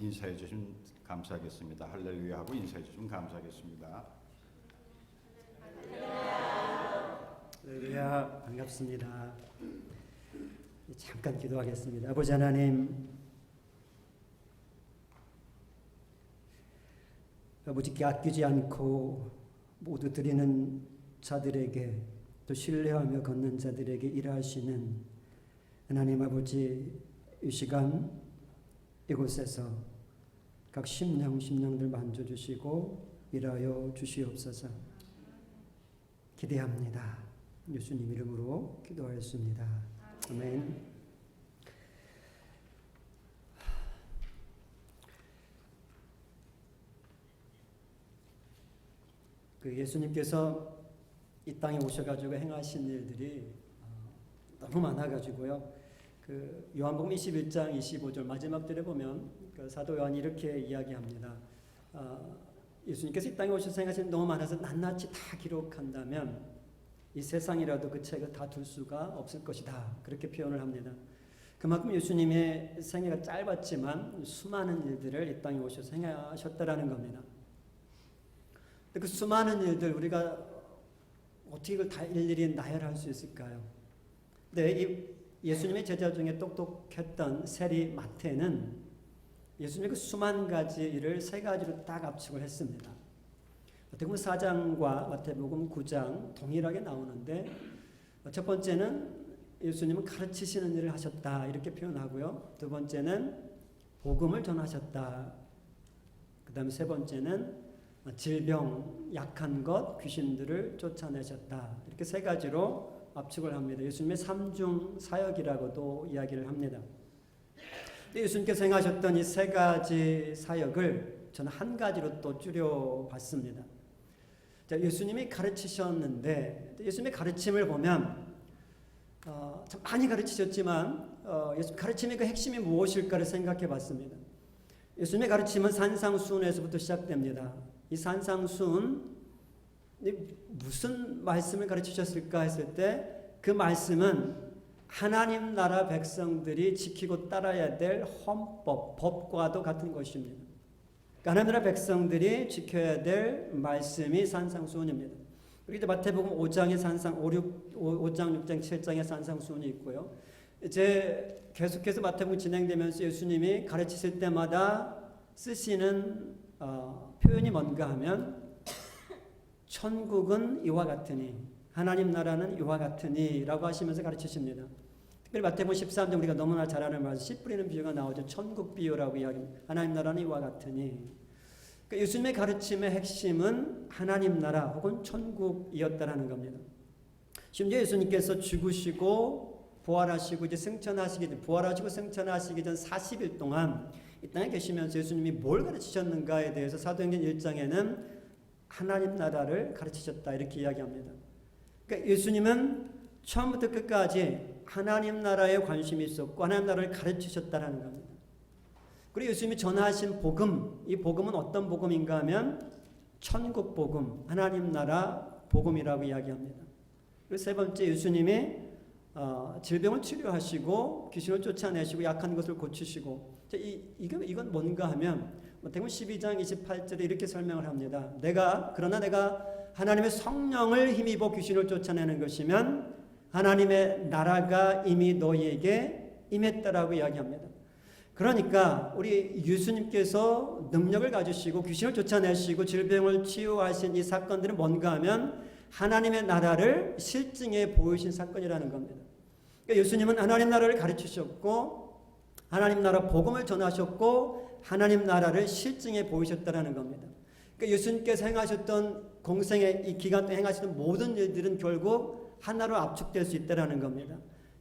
인사해 주시면 감사하겠습니다. 할렐루야 하고 인사해 주시면 감사하겠습니다. 할렐루야, 반갑습니다. 잠깐 기도하겠습니다. 아버지 하나님, 아버지께 아끼지 않고 모두 드리는 자들에게, 또 신뢰하며 걷는 자들에게 일하시는 하나님 아버지, 이 시간 이곳에서 각 심령들 만져주시고 일하여 주시옵소서. 기대합니다. 예수님 이름으로 기도하였습니다. 아멘. 예수님께서 이 땅에 오셔가지고 행하신 일들이 너무 많아가지고요. 요한복음 21장 25절 마지막 절에 보면 사도 요한이 이렇게 이야기합니다. 예수님께서 이 땅에 오셔서 행하신 너무 많아서 낱낱이 다 기록한다면 이 세상이라도 그 책을 다 둘 수가 없을 것이다. 그렇게 표현을 합니다. 그만큼 예수님의 생애가 짧았지만 수많은 일들을 이 땅에 오셔서 행하셨다라는 겁니다. 그 수많은 일들 우리가 어떻게 이걸 다 일일이 나열할 수 있을까요? 이 예수님의 제자 중에 똑똑했던 세리 마태는 예수님의 그 수만 가지 일을 세 가지로 딱 압축을 했습니다. 마태복음 4장과 마태복음 9장 동일하게 나오는데, 첫 번째는 예수님은 가르치시는 일을 하셨다 이렇게 표현하고요. 두 번째는 복음을 전하셨다. 그 다음에 세 번째는 질병, 약한 것, 귀신들을 쫓아내셨다. 이렇게 세 가지로 압축을 합니다. 예수님의 삼중 사역이라고도 이야기를 합니다. 예수님께서 행하셨던 이 세 가지 사역을 저는 한 가지로 또 줄여봤습니다. 예수님이 가르치셨는데, 예수님의 가르침을 보면 참 많이 가르치셨지만 예수님 가르침의 그 핵심이 무엇일까를 생각해 봤습니다. 예수님의 가르침은 산상수훈에서부터 시작됩니다. 이 산상수훈, 무슨 말씀을 가르치셨을까 했을 때 그 말씀은 하나님 나라 백성들이 지키고 따라야 될 헌법, 법과도 같은 것입니다. 하나님 나라 백성들이 지켜야 될 말씀이 산상수훈입니다. 그리고 마태복음 5장의 5장, 6장, 7장의 산상수훈이 있고요. 이제 계속해서 마태복음 진행되면서 예수님이 가르치실 때마다 쓰시는 표현이 뭔가 하면 천국은 이와 같으니, 하나님 나라는 이와 같으니 라고 하시면서 가르치십니다. 특별히 마태복음 13장 우리가 너무나 잘 아는 말씀, 씨 뿌리는 비유가 나오죠. 천국 비유라고 이야기합니다. 하나님 나라는 이와 같으니. 그러니까 예수님의 가르침의 핵심은 하나님 나라 혹은 천국이었다라는 겁니다. 심지어 예수님께서 죽으시고 부활하시고 이제 승천하시기 전, 부활하시고 승천하시기 전 40일 동안 이 땅에 계시면서 예수님이 뭘 가르치셨는가에 대해서 사도행전 1장에는 하나님 나라를 가르치셨다 이렇게 이야기합니다. 그러니까 예수님은 처음부터 끝까지 하나님 나라에 관심이 있었고 하나님 나라를 가르치셨다라는 겁니다. 그리고 예수님이 전하신 복음, 이 복음은 어떤 복음인가 하면 천국 복음, 하나님 나라 복음이라고 이야기합니다. 그리고 세 번째, 예수님이 질병을 치료하시고 귀신을 쫓아내시고 약한 것을 고치시고, 이건 뭔가 하면 마태복음 12장 28절에 이렇게 설명을 합니다. 그러나 내가 하나님의 성령을 힘입어 귀신을 쫓아내는 것이면 하나님의 나라가 이미 너희에게 임했다라고 이야기합니다. 그러니까 우리 예수님께서 능력을 가지시고 귀신을 쫓아내시고 질병을 치유하신 이 사건들은 뭔가 하면 하나님의 나라를 실증해 보이신 사건이라는 겁니다. 그러니까 예수님은 하나님 나라를 가르치셨고 하나님 나라 복음을 전하셨고 하나님 나라를 실증해 보이셨다라는 겁니다. 그러니까 예수님께서 행하셨던 공생의 이 기간 동안 행하시던 모든 일들은 결국 하나로 압축될 수 있다라는 겁니다.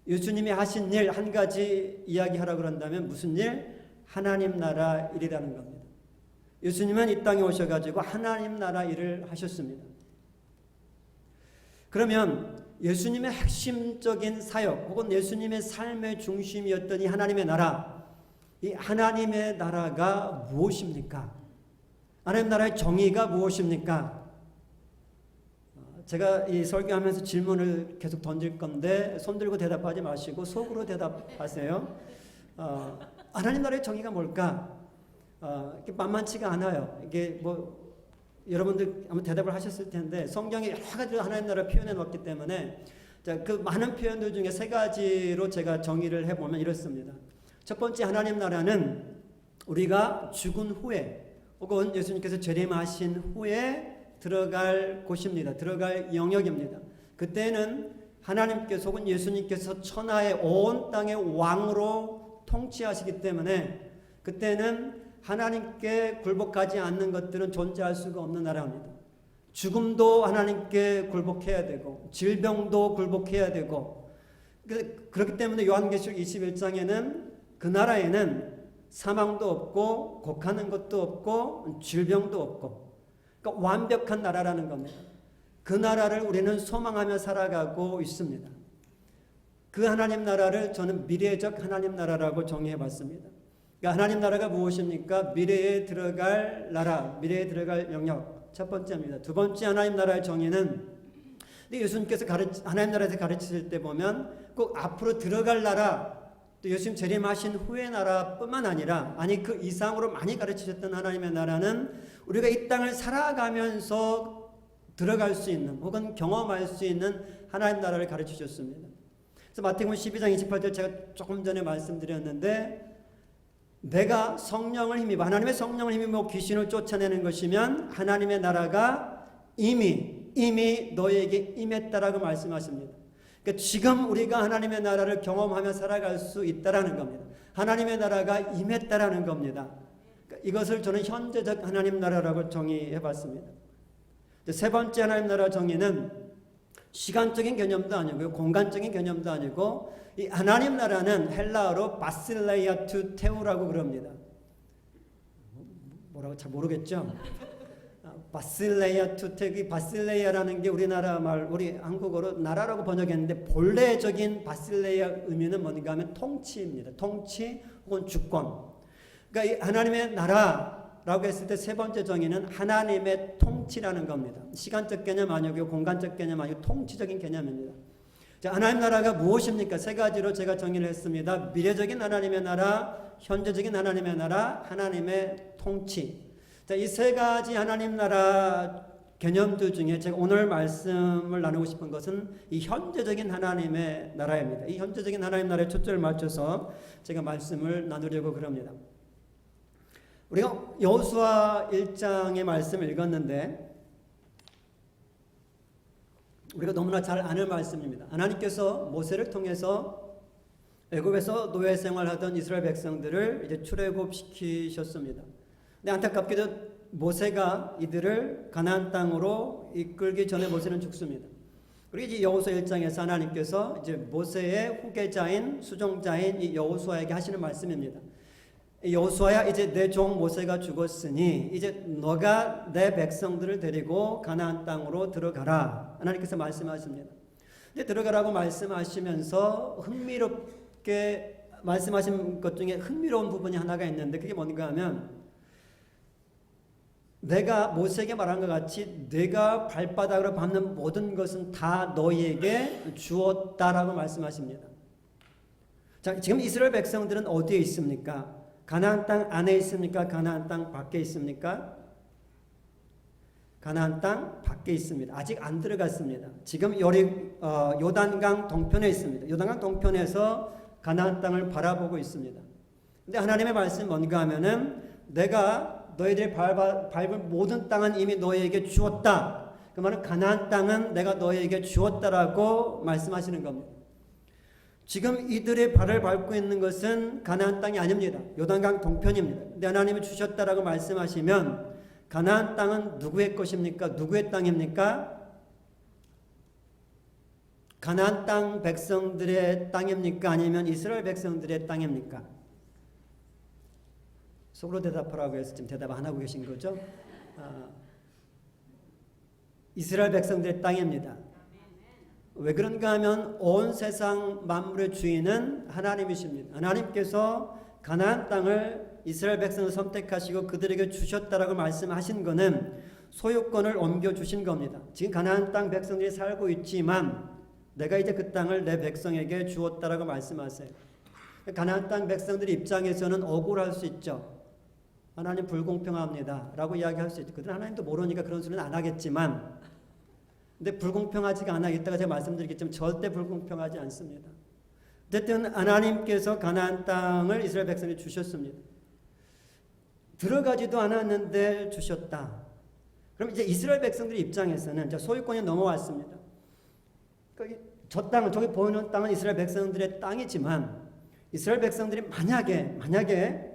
예수님이 하신 일 한 가지 이야기하라고 그런다면 무슨 일? 하나님 나라 일이라는 겁니다. 예수님은 이 땅에 오셔가지고 하나님 나라 일을 하셨습니다. 그러면 예수님의 핵심적인 사역 혹은 예수님의 삶의 중심이었던 이 하나님의 나라, 이 하나님의 나라가 무엇입니까? 하나님 나라의 정의가 무엇입니까? 제가 이 설교하면서 질문을 계속 던질 건데 손 들고 대답하지 마시고 속으로 대답하세요. 하나님 나라의 정의가 뭘까? 이게 만만치가 않아요. 이게 뭐 여러분들 아마 대답을 하셨을 텐데 성경에 여러 가지로 하나님 나라를 표현해 놓았기 때문에 자, 그 많은 표현들 중에 세 가지로 제가 정의를 해보면 이렇습니다. 첫 번째 하나님 나라는 우리가 죽은 후에 혹은 예수님께서 재림하신 후에 들어갈 곳입니다. 들어갈 영역입니다. 그때는 하나님께서 혹은 예수님께서 천하의 온 땅의 왕으로 통치하시기 때문에 그때는 하나님께 굴복하지 않는 것들은 존재할 수가 없는 나라입니다. 죽음도 하나님께 굴복해야 되고 질병도 굴복해야 되고 그렇기 때문에 요한계시록 21장에는 그 나라에는 사망도 없고 곡하는 것도 없고 질병도 없고 그러니까 완벽한 나라라는 겁니다. 그 나라를 우리는 소망하며 살아가고 있습니다. 그 하나님 나라를 저는 미래적 하나님 나라라고 정의해 봤습니다. 그러니까 하나님 나라가 무엇입니까? 미래에 들어갈 나라, 미래에 들어갈 영역. 첫 번째입니다. 두 번째 하나님 나라의 정의는 예수님께서 하나님 나라에서 가르치실 때 보면 꼭 앞으로 들어갈 나라, 또 예수님 재림하신 후의 나라뿐만 아니라 그 이상으로 많이 가르치셨던 하나님의 나라는 우리가 이 땅을 살아가면서 들어갈 수 있는 혹은 경험할 수 있는 하나님 나라를 가르치셨습니다. 그래서 마태복음 12장 28절 제가 조금 전에 말씀드렸는데 내가 성령을 힘입어 하나님의 성령을 힘입어 귀신을 쫓아내는 것이면 하나님의 나라가 이미 너에게 임했다라고 말씀하십니다. 그러니까 지금 우리가 하나님의 나라를 경험하며 살아갈 수 있다라는 겁니다. 하나님의 나라가 임했다라는 겁니다. 그러니까 이것을 저는 현재적 하나님 나라라고 정의해 봤습니다. 세 번째 하나님 나라 정의는 시간적인 개념도 아니고요, 공간적인 개념도 아니고 이 하나님 나라는 헬라어로 바실레이아 투 테우라고 그럽니다. 뭐라고 잘 모르겠죠? 바실레이아 투 테우, 바실레이아라는 게 우리나라 말, 우리 한국어로 나라라고 번역했는데 본래적인 바실레이아 의미는 뭔가 하면 통치입니다. 통치 혹은 주권. 그러니까 이 하나님의 나라라고 했을 때 세 번째 정의는 하나님의 통치라는 겁니다. 시간적 개념 아니고 공간적 개념 아니고 통치적인 개념입니다. 자, 하나님 나라가 무엇입니까? 세 가지로 제가 정의를 했습니다. 미래적인 하나님의 나라, 현재적인 하나님의 나라, 하나님의 통치. 자, 이 세 가지 하나님 나라 개념들 중에 제가 오늘 말씀을 나누고 싶은 것은 이 현재적인 하나님의 나라입니다. 이 현재적인 하나님 나라에 초점을 맞춰서 제가 말씀을 나누려고 그럽니다. 우리가 여호수아 1장의 말씀을 읽었는데 우리가 너무나 잘 아는 말씀입니다. 하나님께서 모세를 통해서 애굽에서 노예 생활하던 이스라엘 백성들을 이제 출애굽시키셨습니다. 근데 안타깝게도 모세가 이들을 가나안 땅으로 이끌기 전에 모세는 죽습니다. 그리고 이제 여호수아 1장에서 하나님께서 이제 모세의 후계자인 수종자인 이 여호수아에게 하시는 말씀입니다. 여호수아야, 이제 내 종 모세가 죽었으니 이제 너가 내 백성들을 데리고 가나안 땅으로 들어가라. 하나님께서 말씀하십니다. 이제 들어가라고 말씀하시면서 흥미롭게 말씀하신 것 중에 흥미로운 부분이 하나가 있는데 그게 뭔가 하면 내가 모세에게 말한 것 같이 내가 발바닥으로 밟는 모든 것은 다 너희에게 주었다라고 말씀하십니다. 자, 지금 이스라엘 백성들은 어디에 있습니까? 가나안 땅 안에 있습니까? 가나안 땅 밖에 있습니까? 가나안 땅 밖에 있습니다. 아직 안 들어갔습니다. 지금 요단강 동편에 있습니다. 요단강 동편에서 가나안 땅을 바라보고 있습니다. 근데 하나님의 말씀이 뭔가 하면은 내가 너희들이 밟은 모든 땅은 이미 너희에게 주었다. 그 말은 가나안 땅은 내가 너희에게 주었다라고 말씀하시는 겁니다. 지금 이들의 발을 밟고 있는 것은 가나안 땅이 아닙니다. 요단강 동편입니다. 근데 하나님이 주셨다라고 말씀하시면 가나안 땅은 누구의 것입니까? 누구의 땅입니까? 가나안 땅 백성들의 땅입니까? 아니면 이스라엘 백성들의 땅입니까? 속으로 대답하라고 해서 지금 대답 안 하고 계신 거죠? 이스라엘 백성들의 땅입니다. 왜 그런가 하면 온 세상 만물의 주인은 하나님이십니다. 하나님께서 가나안 땅을 이스라엘 백성을 선택하시고 그들에게 주셨다라고 말씀하신 것은 소유권을 옮겨주신 겁니다. 지금 가나안 땅 백성들이 살고 있지만 내가 이제 그 땅을 내 백성에게 주었다라고 말씀하세요. 가나안 땅 백성들 입장에서는 억울할 수 있죠. 하나님 불공평합니다 라고 이야기할 수 있거든요. 하나님도 모르니까 그런 소리는 안 하겠지만, 근데 불공평하지가 않아. 이따가 제가 말씀드리겠지만 절대 불공평하지 않습니다. 어쨌든 하나님께서 가나안 땅을 이스라엘 백성이 주셨습니다. 들어가지도 않았는데 주셨다. 그럼 이제 이스라엘 백성들 입장에서는 이제 소유권이 넘어왔습니다. 저 땅은, 저기 보이는 땅은 이스라엘 백성들의 땅이지만, 이스라엘 백성들이 만약에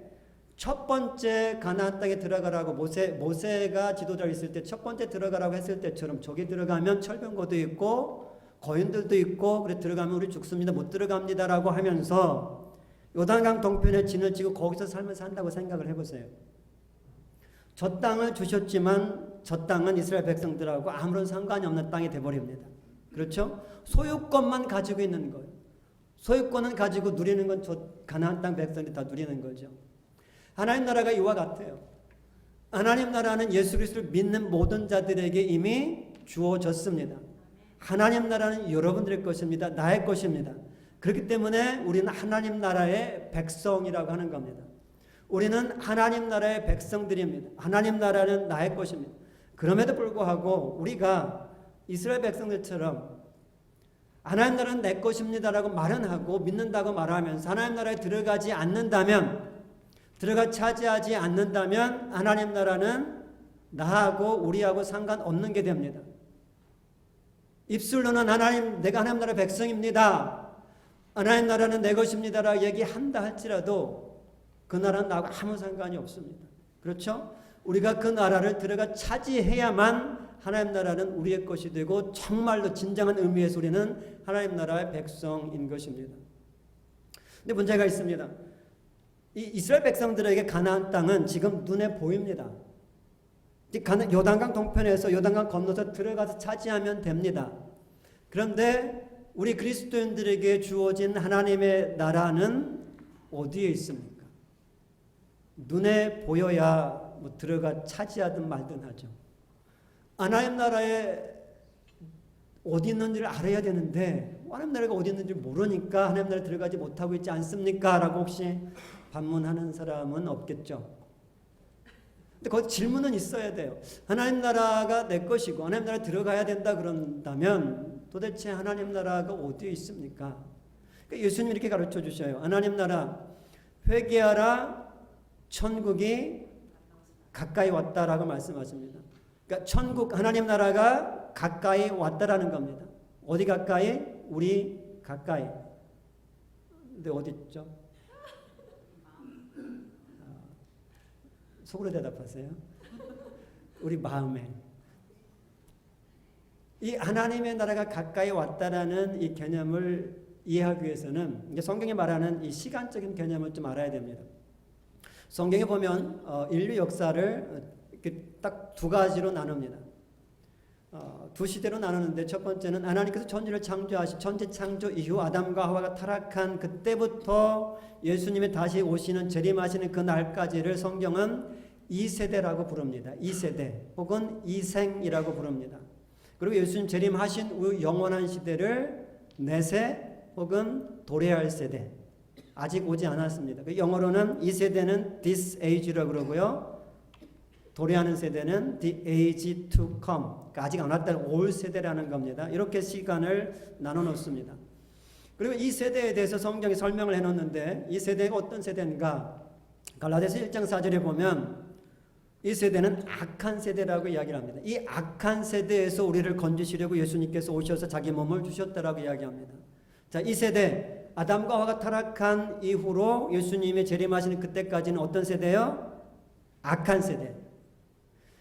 첫 번째 가나안 땅에 들어가라고 모세가 지도자로 있을 때 첫 번째 들어가라고 했을 때처럼 저기 들어가면 철병거도 있고 거인들도 있고 그래 들어가면 우리 죽습니다. 못 들어갑니다라고 하면서 요단강 동편에 진을 치고 거기서 삶을 산다고 생각을 해보세요. 저 땅을 주셨지만 저 땅은 이스라엘 백성들하고 아무런 상관이 없는 땅이 돼버립니다. 그렇죠? 소유권만 가지고 있는 거예요. 소유권은 가지고 누리는 건 저 가나안 땅 백성들이 다 누리는 거죠. 하나님 나라가 이와 같아요. 하나님 나라는 예수 그리스도를 믿는 모든 자들에게 이미 주어졌습니다. 하나님 나라는 여러분들의 것입니다. 나의 것입니다. 그렇기 때문에 우리는 하나님 나라의 백성이라고 하는 겁니다. 우리는 하나님 나라의 백성들입니다. 하나님 나라는 나의 것입니다. 그럼에도 불구하고 우리가 이스라엘 백성들처럼 하나님 나라는 내 것입니다라고 말은 하고 믿는다고 말하면서 하나님 나라에 들어가지 않는다면, 차지하지 않는다면 하나님 나라는 나하고 우리하고 상관없는 게 됩니다. 입술로는 내가 하나님 나라의 백성입니다, 하나님 나라는 내 것입니다라고 얘기한다 할지라도 그 나라는 나하고 아무 상관이 없습니다. 그렇죠? 우리가 그 나라를 들어가 차지해야만 하나님 나라는 우리의 것이 되고 정말로 진정한 의미에서 우리는 하나님 나라의 백성인 것입니다. 근데 문제가 있습니다. 이 이스라엘 백성들에게 가나안 땅은 지금 눈에 보입니다. 요단강 동편에서 요단강 건너서 들어가서 차지하면 됩니다. 그런데 우리 그리스도인들에게 주어진 하나님의 나라는 어디에 있습니까? 눈에 보여야 뭐 들어가 차지하든 말든 하죠. 하나님 나라에 어디 있는지를 알아야 되는데 하나님 나라가 어디 있는지 모르니까 하나님 나라에 들어가지 못하고 있지 않습니까? 라고 혹시 반문하는 사람은 없겠죠. 근데 거기 질문은 있어야 돼요. 하나님 나라가 내 것이고 하나님 나라에 들어가야 된다 그런다면 도대체 하나님 나라가 어디에 있습니까? 그러니까 예수님이 이렇게 가르쳐 주셔요. 하나님 나라 회개하라, 천국이 가까이 왔다라고 말씀하십니다. 그러니까 천국, 하나님 나라가 가까이 왔다라는 겁니다. 어디 가까이? 우리 가까이. 근데 어디 있죠? 속으로 대답하세요. 우리 마음에. 이 하나님의 나라가 가까이 왔다라는 이 개념을 이해하기 위해서는 성경이 말하는 이 시간적인 개념을 좀 알아야 됩니다. 성경에 보면 인류 역사를 딱 두 가지로 나눕니다. 두 시대로 나누는데 첫 번째는 하나님께서 천지를 창조하시 천지 창조 이후 아담과 하와가 타락한 그때부터 예수님이 다시 오시는 재림하시는 그 날까지를 성경은 2세대라고 부릅니다. 2세대 혹은 이생이라고 부릅니다. 그리고 예수님 재림하신 후 영원한 시대를 내세 혹은 도래할 세대, 아직 오지 않았습니다. 영어로는 이 세대는 this age라고 그러고요. 도래하는 세대는 the age to come. 그러니까 아직 안 왔다는 올 세대라는 겁니다. 이렇게 시간을 나눠 놓습니다. 그리고 이 세대에 대해서 성경이 설명을 해놓는데 이 세대가 어떤 세대인가? 갈라디아서 1장 4절에 보면 이 세대는 악한 세대라고 이야기를 합니다. 이 악한 세대에서 우리를 건지시려고 예수님께서 오셔서 자기 몸을 주셨다라고 이야기합니다. 자, 이 세대 아담과 하와가 타락한 이후로 예수님이 재림하시는 그때까지는 어떤 세대요? 악한 세대.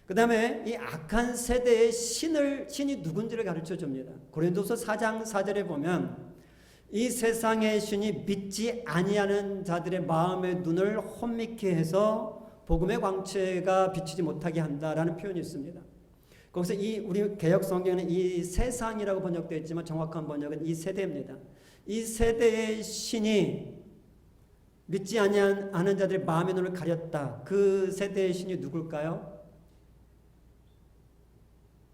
그 다음에 이 악한 세대의 신이 누군지를 가르쳐 줍니다. 고린도서 4장 4절에 보면 이 세상의 신이 믿지 아니하는 자들의 마음의 눈을 혼미케 해서 복음의 광채가 비치지 못하게 한다라는 표현이 있습니다. 거기서 우리 개역 성경에는 이 세상이라고 번역되어 있지만 정확한 번역은 이 세대입니다. 이 세대의 신이 믿지 아니하는 자들의 마음의 눈을 가렸다. 그 세대의 신이 누굴까요?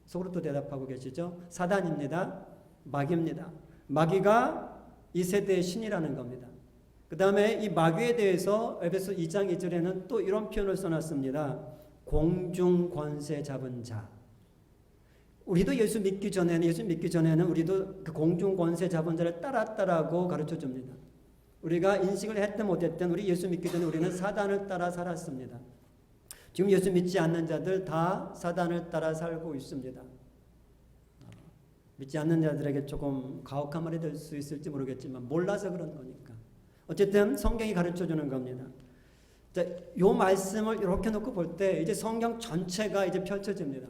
속으로 또 대답하고 계시죠? 사단입니다. 마귀입니다. 마귀가 이 세대의 신이라는 겁니다. 그 다음에 이 마귀에 대해서 에베소 2장 2절에는 또 이런 표현을 써놨습니다. 공중 권세 잡은 자. 우리도 예수 믿기 전에는 우리도 그 공중 권세 잡은 자를 따랐다라고 가르쳐 줍니다. 우리가 인식을 했든 못했든 우리 예수 믿기 전에 우리는 사단을 따라 살았습니다. 지금 예수 믿지 않는 자들 다 사단을 따라 살고 있습니다. 믿지 않는 자들에게 조금 가혹한 말이 될 수 있을지 모르겠지만 몰라서 그런 거니까. 어쨌든 성경이 가르쳐 주는 겁니다. 자, 요 말씀을 이렇게 놓고 볼 때 이제 성경 전체가 이제 펼쳐집니다.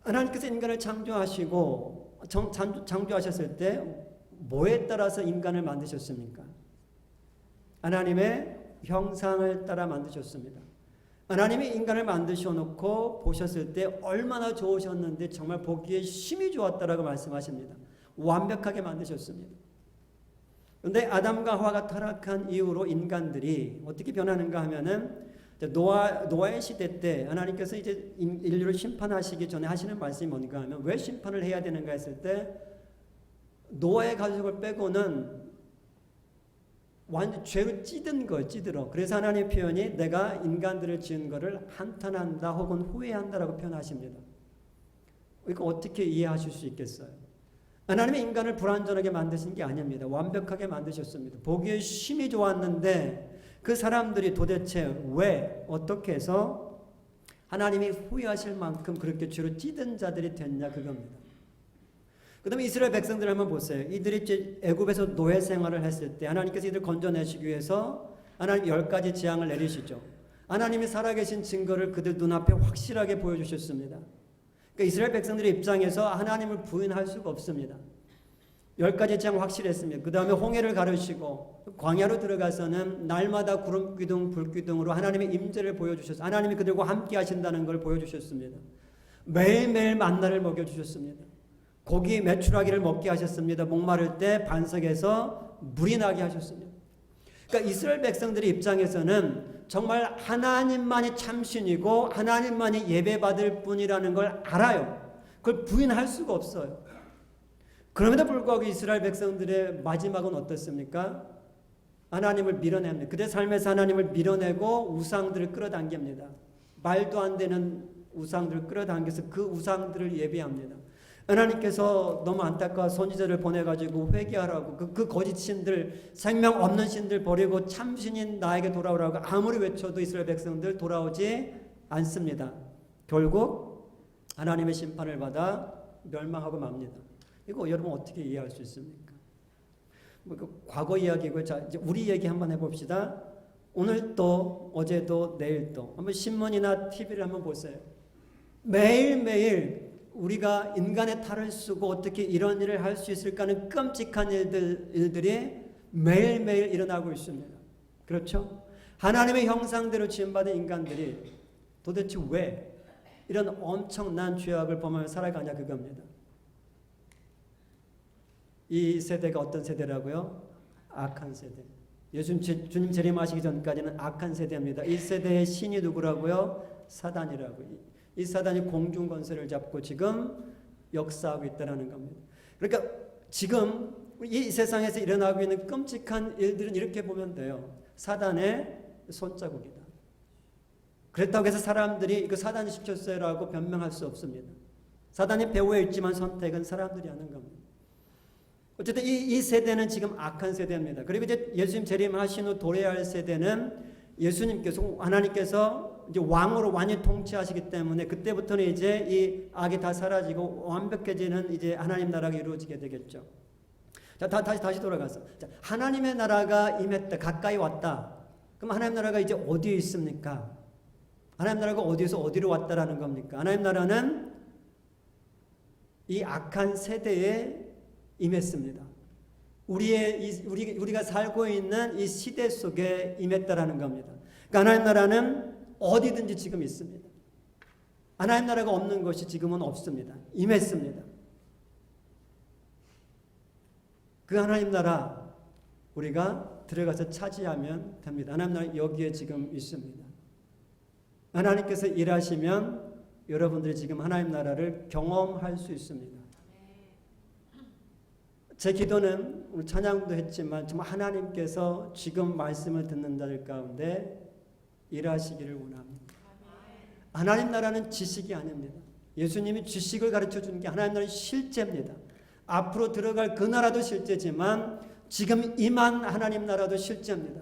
하나님께서 인간을 창조하시고 창조하셨을 때 뭐에 따라서 인간을 만드셨습니까? 하나님의 형상을 따라 만드셨습니다. 하나님이 인간을 만드셔 놓고 보셨을 때 얼마나 좋으셨는데 정말 보기에 심히 좋았다라고 말씀하십니다. 완벽하게 만드셨습니다. 그런데 아담과 하와가 타락한 이후로 인간들이 어떻게 변하는가 하면은 노아의 시대 때 하나님께서 이제 인류를 심판하시기 전에 하시는 말씀이 뭔가 하면 왜 심판을 해야 되는가 했을 때 노아의 가족을 빼고는 완전 죄로 찌든 거예요. 찌들어. 그래서 하나님의 표현이 내가 인간들을 지은 것을 한탄한다 혹은 후회한다라고 표현하십니다. 이거 어떻게 이해하실 수 있겠어요? 하나님의 인간을 불완전하게 만드신 게 아닙니다. 완벽하게 만드셨습니다. 보기에 심히 좋았는데 그 사람들이 도대체 왜 어떻게 해서 하나님이 후회하실 만큼 그렇게 죄로 찌든 자들이 됐냐 그겁니다. 그 다음에 이스라엘 백성들 한번 보세요. 이들이 애굽에서 노예 생활을 했을 때 하나님께서 이들을 건져내시기 위해서 하나님 10가지 재앙을 내리시죠. 하나님이 살아계신 증거를 그들 눈앞에 확실하게 보여주셨습니다. 그러니까 이스라엘 백성들의 입장에서 하나님을 부인할 수가 없습니다. 10가지 재앙 확실했습니다. 그 다음에 홍해를 가르시고 광야로 들어가서는 날마다 구름 기둥 불 기둥으로 하나님의 임재를 보여주셨습니다. 하나님이 그들과 함께 하신다는 걸 보여주셨습니다. 매일매일 만나를 먹여주셨습니다. 고기 메추라기를 먹게 하셨습니다. 목마를 때 반석에서 물이 나게 하셨습니다. 그러니까 이스라엘 백성들의 입장에서는 정말 하나님만이 참신이고 하나님만이 예배받을 뿐이라는 걸 알아요. 그걸 부인할 수가 없어요. 그럼에도 불구하고 이스라엘 백성들의 마지막은 어떻습니까? 하나님을 밀어냅니다. 그들의 삶에서 하나님을 밀어내고 우상들을 끌어당깁니다. 말도 안 되는 우상들을 끌어당겨서 그 우상들을 예배합니다. 하나님께서 너무 안타까워 선지자를 보내가지고 회개하라고 그 거짓 신들 생명 없는 신들 버리고 참신인 나에게 돌아오라고 아무리 외쳐도 이스라엘 백성들 돌아오지 않습니다. 결국 하나님의 심판을 받아 멸망하고 맙니다. 이거 여러분 어떻게 이해할 수 있습니까? 과거 이야기고 자 이제 우리 얘기 한번 해봅시다. 오늘도 어제도 내일도 한번 신문이나 TV를 한번 보세요. 매일매일 우리가 인간의 탈을 쓰고 어떻게 이런 일을 할 수 있을까 하는 끔찍한 일들이 매일매일 일어나고 있습니다. 그렇죠? 하나님의 형상대로 지음받은 인간들이 도대체 왜 이런 엄청난 죄악을 범하며 살아가냐 그겁니다. 이 세대가 어떤 세대라고요? 악한 세대. 주님 재림하시기 전까지는 악한 세대입니다. 이 세대의 신이 누구라고요? 사단이라고. 이 사단이 공중 권세를 잡고 지금 역사하고 있다는 겁니다. 그러니까 지금 이 세상에서 일어나고 있는 끔찍한 일들은 이렇게 보면 돼요. 사단의 손자국이다. 그렇다고 해서 사람들이 이거 사단이 시켰어요라고 변명할 수 없습니다. 사단이 배후에 있지만 선택은 사람들이 하는 겁니다. 어쨌든 이 세대는 지금 악한 세대입니다. 그리고 이제 예수님 재림하신 후 도래할 세대는 예수님께서 하나님께서 이제 왕으로 완전히 통치하시기 때문에 그때부터는 이제 이 악이 다 사라지고 완벽해지는 이제 하나님 나라가 이루어지게 되겠죠. 자, 다시 돌아가서 자, 하나님의 나라가 임했다, 가까이 왔다. 그럼 하나님 나라가 이제 어디에 있습니까? 하나님 나라가 어디에서 어디로 왔다라는 겁니까? 하나님 나라는 이 악한 세대에 임했습니다. 우리가 살고 있는 이 시대 속에 임했다라는 겁니다. 그러니까 하나님 나라는 어디든지 지금 있습니다. 하나님 나라가 없는 것이 지금은 없습니다. 임했습니다. 그 하나님 나라 우리가 들어가서 차지하면 됩니다. 하나님 나라 여기에 지금 있습니다. 하나님께서 일하시면 여러분들이 지금 하나님 나라를 경험할 수 있습니다. 제 기도는 오늘 찬양도 했지만 정말 하나님께서 지금 말씀을 듣는 자들 가운데 일하시기를 원합니다. 하나님 나라는 지식이 아닙니다. 예수님이 지식을 가르쳐 주는 게 하나님 나라는 실제입니다. 앞으로 들어갈 그 나라도 실제지만 지금 임한 하나님 나라도 실제입니다.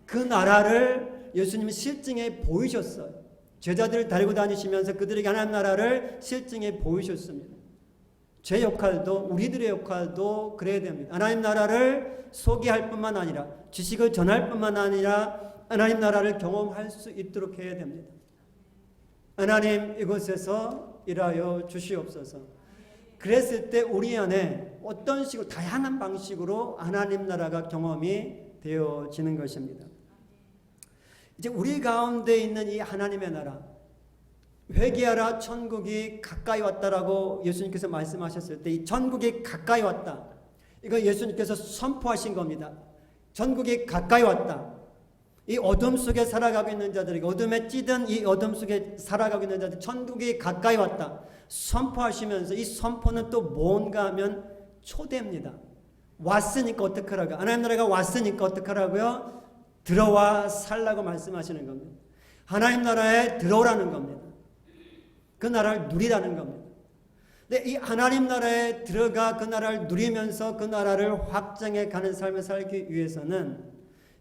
그 나라를 예수님이 실증에 보이셨어요. 제자들을 데리고 다니시면서 그들에게 하나님 나라를 실증에 보이셨습니다. 제 역할도 우리들의 역할도 그래야 됩니다. 하나님 나라를 소개할 뿐만 아니라 지식을 전할 뿐만 아니라 하나님 나라를 경험할 수 있도록 해야 됩니다. 하나님 이곳에서 일하여 주시옵소서. 그랬을 때 우리 안에 어떤 식으로 다양한 방식으로 하나님 나라가 경험이 되어지는 것입니다. 이제 우리 가운데 있는 이 하나님의 나라, 회개하라 천국이 가까이 왔다라고 예수님께서 말씀하셨을 때 이 천국이 가까이 왔다. 이거 예수님께서 선포하신 겁니다. 천국이 가까이 왔다. 이 어둠 속에 살아가고 있는 자들에게, 어둠에 찌든 이 어둠 속에 살아가고 있는 자들, 천국이 가까이 왔다 선포하시면서, 이 선포는 또 뭔가 하면 초대입니다. 왔으니까 어떡하라고요? 하나님 나라가 왔으니까 어떡하라고요? 들어와 살라고 말씀하시는 겁니다. 하나님 나라에 들어오라는 겁니다. 그 나라를 누리라는 겁니다. 근데 이 하나님 나라에 들어가 그 나라를 누리면서 그 나라를 확장해 가는 삶을 살기 위해서는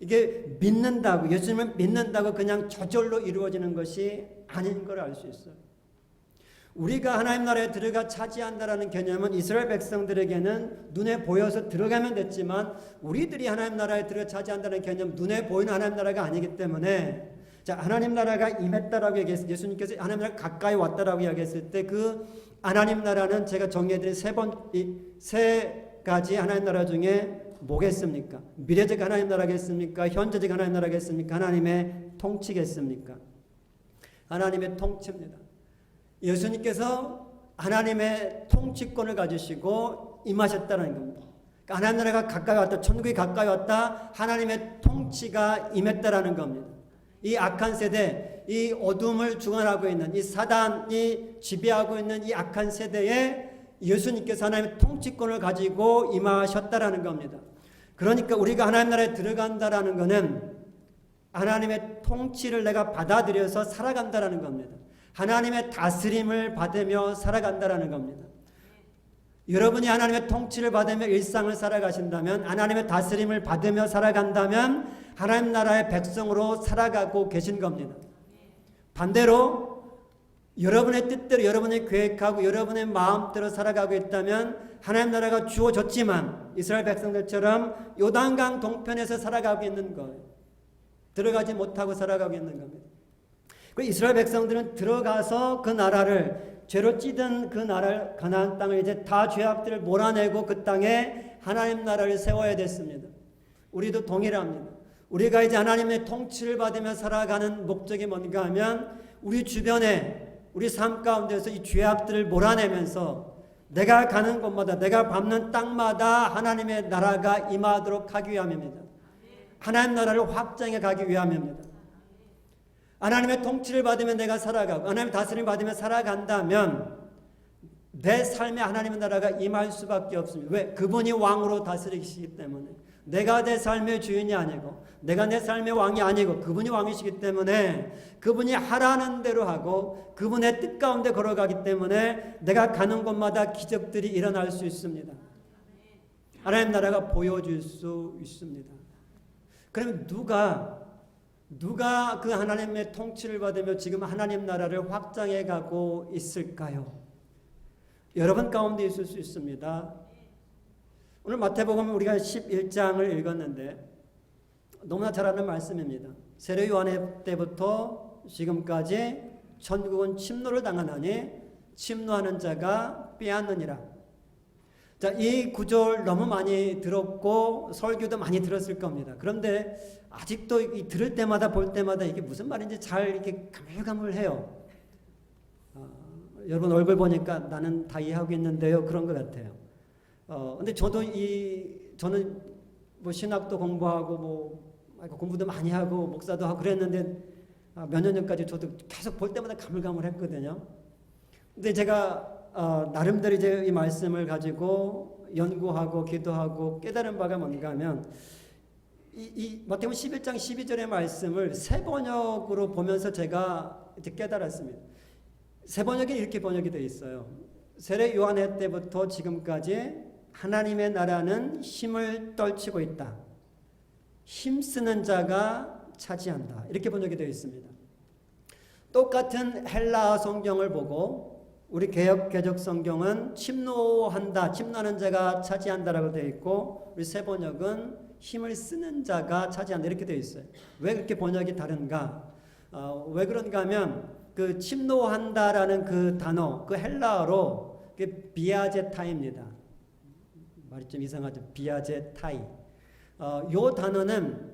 이게 믿는다고, 예수님을 믿는다고 그냥 저절로 이루어지는 것이 아닌 걸 알 수 있어요. 우리가 하나님 나라에 들어가 차지한다라는 개념은 이스라엘 백성들에게는 눈에 보여서 들어가면 됐지만 우리들이 하나님 나라에 들어가 차지한다는 개념, 눈에 보이는 하나님 나라가 아니기 때문에, 자, 하나님 나라가 임했다라고 얘기했을 때, 예수님께서 하나님 나라가 가까이 왔다라고 이야기했을 때 그 하나님 나라는 제가 정리해드린 세 가지 하나님 나라 중에 뭐겠습니까? 미래적 하나님 나라겠습니까? 현재적 하나님 나라겠습니까? 하나님의 통치겠습니까? 하나님의 통치입니다. 예수님께서 하나님의 통치권을 가지시고 임하셨다는 겁니다. 그러니까 하나님 나라가 가까이 왔다, 천국이 가까이 왔다, 하나님의 통치가 임했다라는 겁니다. 이 악한 세대, 이 어둠을 주관하고 있는 이 사단이 지배하고 있는 이 악한 세대에 예수님께서 하나님의 통치권을 가지고 임하셨다라는 겁니다. 그러니까 우리가 하나님 나라에 들어간다라는 것은 하나님의 통치를 내가 받아들여서 살아간다라는 겁니다. 하나님의 다스림을 받으며 살아간다라는 겁니다. 여러분이 하나님의 통치를 받으며 일상을 살아가신다면, 하나님의 다스림을 받으며 살아간다면 하나님 나라의 백성으로 살아가고 계신 겁니다. 반대로 여러분의 뜻대로 여러분이 계획하고 여러분의 마음대로 살아가고 있다면 하나님 나라가 주어졌지만 이스라엘 백성들처럼 요단강 동편에서 살아가고 있는 거예요. 들어가지 못하고 살아가고 있는 겁니다. 이스라엘 백성들은 들어가서 그 나라를, 죄로 찌든 그 나라를, 가나안 땅을 이제 다 죄악들을 몰아내고 그 땅에 하나님 나라를 세워야 됐습니다. 우리도 동일합니다. 우리가 이제 하나님의 통치를 받으며 살아가는 목적이 뭔가 하면 우리 주변에, 우리 삶 가운데서 이 죄악들을 몰아내면서 내가 가는 곳마다, 내가 밟는 땅마다 하나님의 나라가 임하도록 하기 위함입니다. 하나님 나라를 확장해 가기 위함입니다. 하나님의 통치를 받으면 내가 살아가고 하나님의 다스림을 받으며 살아간다면 내 삶에 하나님의 나라가 임할 수밖에 없습니다. 왜? 그분이 왕으로 다스리시기 때문에. 내가 내 삶의 주인이 아니고 내가 내 삶의 왕이 아니고 그분이 왕이시기 때문에 그분이 하라는 대로 하고 그분의 뜻 가운데 걸어가기 때문에 내가 가는 곳마다 기적들이 일어날 수 있습니다. 하나님 나라가 보여줄 수 있습니다. 그러면 누가 그 하나님의 통치를 받으며 지금 하나님 나라를 확장해 가고 있을까요? 여러분 가운데 있을 수 있습니다. 오늘 마태복음 우리가 11장을 읽었는데 너무나 잘 아는 말씀입니다. 세례 요한의 때부터 지금까지 천국은 침노를 당하나니 침노하는 자가 빼앗느니라. 자, 이 구절 너무 많이 들었고 설교도 많이 들었을 겁니다. 그런데 아직도 들을 때마다 볼 때마다 이게 무슨 말인지 잘 이렇게 가물가물해요. 여러분 얼굴 보니까 나는 다 이해하고 있는데요, 그런 것 같아요. 근데 저는 뭐 신학도 공부하고 뭐 공부도 많이 하고 목사도 하고 그랬는데 몇 년 전까지 저도 계속 볼 때마다 가물가물했거든요. 근데 제가 나름대로 이제 이 말씀을 가지고 연구하고 기도하고 깨달은 바가 뭔가 하면 이 마태복음 11장 12절의 말씀을 새 번역으로 보면서 제가 이제 깨달았습니다. 새 번역에 이렇게 번역이 되어 있어요. 세례 요한의 때부터 지금까지 하나님의 나라는 힘을 떨치고 있다. 힘쓰는 자가 차지한다. 이렇게 번역이 되어 있습니다. 똑같은 헬라어 성경을 보고 우리 개역 성경은 침노한다, 침노하는 자가 차지한다라고 되어 있고 우리 새 번역은 힘을 쓰는 자가 차지한다 이렇게 되어 있어요. 왜 그렇게 번역이 다른가? 왜 그런가 하면 그 침노한다라는 그 단어, 그 헬라어로 그 비아제타입니다. 말이 좀 이상하죠. 비아제타이. 요 단어는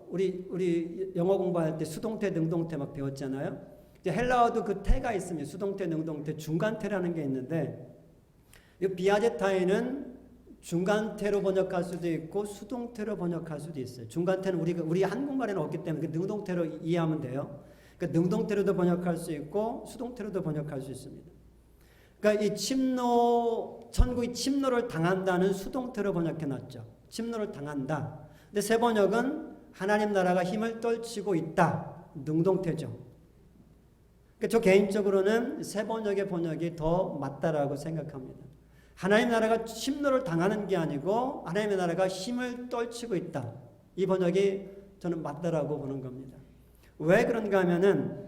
우리 영어 공부할 때 수동태, 능동태 막 배웠잖아요. 이제 헬라어도 그 태가 있습니다. 수동태, 능동태, 중간태라는 게 있는데 이 비아제타이는 중간태로 번역할 수도 있고 수동태로 번역할 수도 있어요. 중간태는 우리 한국말에는 없기 때문에 그 능동태로 이해하면 돼요. 그러니까 능동태로도 번역할 수 있고 수동태로도 번역할 수 있습니다. 그러니까 이 천국이 침노를 당한다는 수동태로 번역해놨죠. 침노를 당한다. 근데 새 번역은 하나님 나라가 힘을 떨치고 있다. 능동태죠. 그러니까 저 개인적으로는 새 번역의 번역이 더 맞다라고 생각합니다. 하나님 나라가 침노를 당하는 게 아니고 하나님의 나라가 힘을 떨치고 있다. 이 번역이 저는 맞다라고 보는 겁니다. 왜 그런가 하면은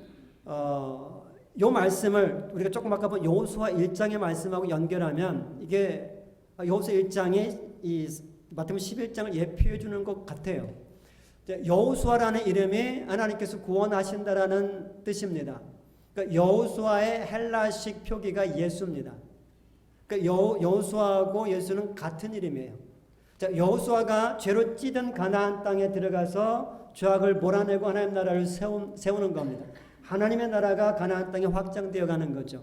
요 말씀을 우리가 조금 아까 본 여호수아 1장의 말씀하고 연결하면 이게 여호수아 1장이 이 마태복음 11장을 예표해 주는 것 같아요. 여호수아라는 이름이 하나님께서 구원하신다라는 뜻입니다. 그러니까 여호수아의 헬라식 표기가 예수입니다. 그러니까 여호수아하고 예수는 같은 이름이에요. 자, 여호수아가 죄로 찌든 가나안 땅에 들어가서 죄악을 몰아내고 하나님 나라를 세우는 겁니다. 하나님의 나라가 가나안 땅에 확장되어 가는 거죠.